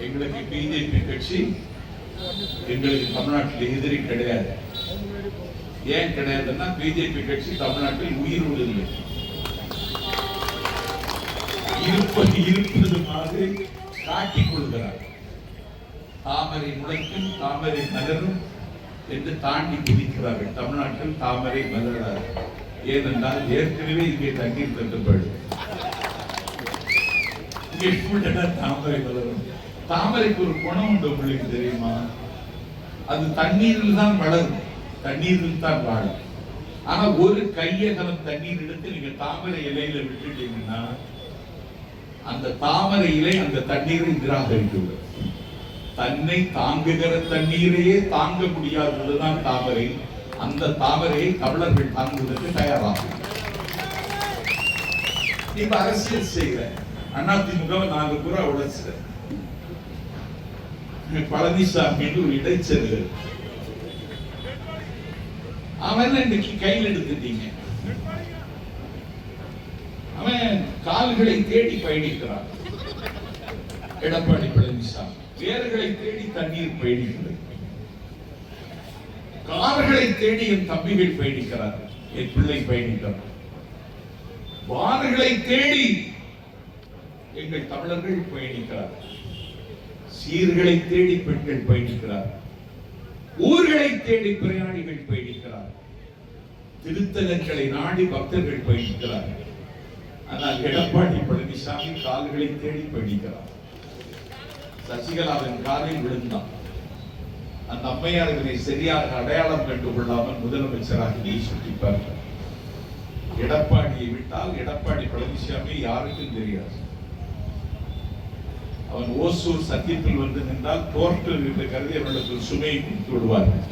எங்களுக்கு பிஜேபி கட்சி எங்களுக்கு தமிழ்நாட்டில் எதிரி கிடையாது. ஏன் கிடையாதுன்னா பிஜேபி கட்சி தமிழ்நாட்டில் உயிரோடு இல்லை. இருப்பது மாதிரி காட்டிக் கொள்கிறார். தாமரை முளைக்கும் தாமரை மலரும் என்று தாண்டி குதிக்கிறார்கள். தமிழ்நாட்டில் தாமரை மலராது. ஏனென்றால் ஏற்கனவே இங்கே தண்ணீர் தட்டுப்பாடு. தாமரை மலரும். தாமரைக்கு ஒரு குணம் உண்டு, உங்களுக்கு தெரியுமா? அது தண்ணீரில் தான் வளரும், தண்ணீரில் தான் வாழும். ஆனா ஒரு கையகலம் தண்ணீர் எடுத்து நீங்க தாமரை இலையில விட்டுட்டீங்கன்னா அந்த தாமரை இலை அந்த தண்ணீரை நிராகரிக்கிறது. தன்னை தாங்குகிற தண்ணீரையே தாங்க முடியாததுதான் தாமரை. அந்த தாமரையை தமிழர்கள் தாங்குவதற்கு தயாராகும். இப்ப அரசியல் செய்கிற அதிமுக நாங்க கூட உடைச்சிட பழனிசாமி ஒரு இடைச்சல். அவன் இன்னைக்கு கையில் எடுத்துட்டீங்க. அவன் கால்களை தேடி பயணிக்கிறான். எடப்பாடி பழனிசாமி வேர்களை தேடி தண்ணீர் பயணிக்கிறது. கார்களை தேடி என் தம்பிகள் பயணிக்கிறார்கள், என் பிள்ளை பயணிக்கிறார். வார்களை தேடி எங்கள் தமிழர்கள் பயணிக்கிறார்கள். சீர்களை தேடி பெண்கள் பயணிக்கிறார். ஊர்களை தேடி பிரயாணிகள் பயணிக்கிறார். திருத்தலங்களை நாடி பக்தர்கள் பயணிக்கிறார். ஆனால் எடப்பாடி பழனிசாமி கால்களை தேடி பயணிக்கிறார். சசிகலாவின் காலில் விழுந்தான். அந்த அம்மையார் இதனை சரியாக அடையாளம் கண்டு கொள்ளாமல் முதலமைச்சராக நீ சுட்டிப்பார். எடப்பாடியை விட்டால் எடப்பாடி பழனிசாமி யாருக்கும் தெரியாது. அவன் ஓசூர் சத்தியத்தில் வந்து நின்றால் தோற்றம் என்று கருதி அவர்களுக்கு சுமையை கொடுத்து விடுவார்கள்.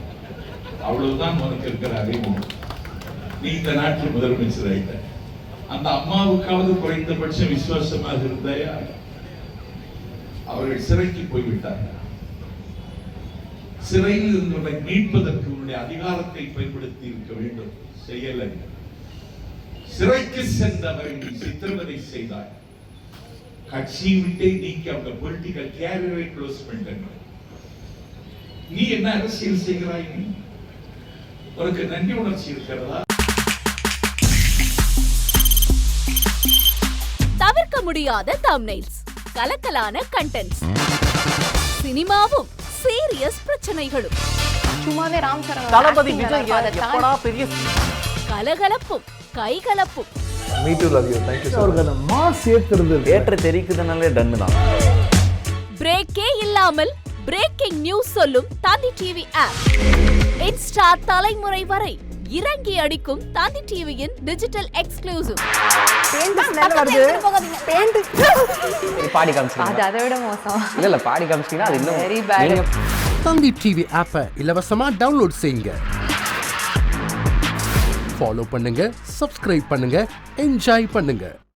அவ்வளவுதான் உனக்கு இருக்கிற அறிமுகம். நீ இந்த நாட்டில் முதலமைச்சர் ஆயிட்ட. அந்த அம்மாவுக்காவது குறைந்தபட்ச விசுவாசமாக இருந்தாயா? அவர்கள் சிறைக்கு போய்விட்டார்கள். சிறையில் இருந்தவரை மீட்பதற்கு உன்னுடைய அதிகாரத்தை பயன்படுத்தி இருக்க வேண்டும், செய்யலை. சிறைக்கு சென்றவரை நீ சித்திரவதை செய்தாய். கட்சியை விட்டே நீக்கி அவங்க பொலிட்டிக்கல் கேரியரை க்ளோஸ் பண்ணிட்டாங்க. நீ என்ன அரசியல் செய்கிறாய்? நீ உனக்கு நன்றி உணர்ச்சி இருக்கிறதா? தவிர்க்க முடியாத தம்ப்நெயில்ஸ், கலக்கலான கண்டென்ட்ஸ், சினிமாவும் சீரியஸ் பிரச்சனைகளும், சும்மாவே ராம் சரண் தளபதி விஜய் எப்படா பெரிய கலகலப்பும் கைகலப்பும். Me too love you. Thank you அவர்களை மாஸ் ஏத்துறது ஏற்ற தெரிக்குதுனாலே டன் தான். பிரேக்கே இல்லாமல் பிரேக்கிங் நியூஸ் சொல்லும் தந்தி டிவி ஆப். இன்ஸ்டா தலைமுறை வரை இறங்கி அடிக்கும் தந்தி டிவியின் டிஜிட்டல் எக்ஸ்க்ளூசிவ். பாடி காமிச்சீங்க, அது அதை விட மோசம். இல்ல பாடி காமிச்சீங்கன்னா அது இன்னும் வெரி பேட். தந்தி டிவி ஆப்பை இலவசமா டவுன்லோட் செய்யுங்க. ஃபாலோ பண்ணுங்க, சப்ஸ்கிரைப் பண்ணுங்க, என்ஜாய் பண்ணுங்க.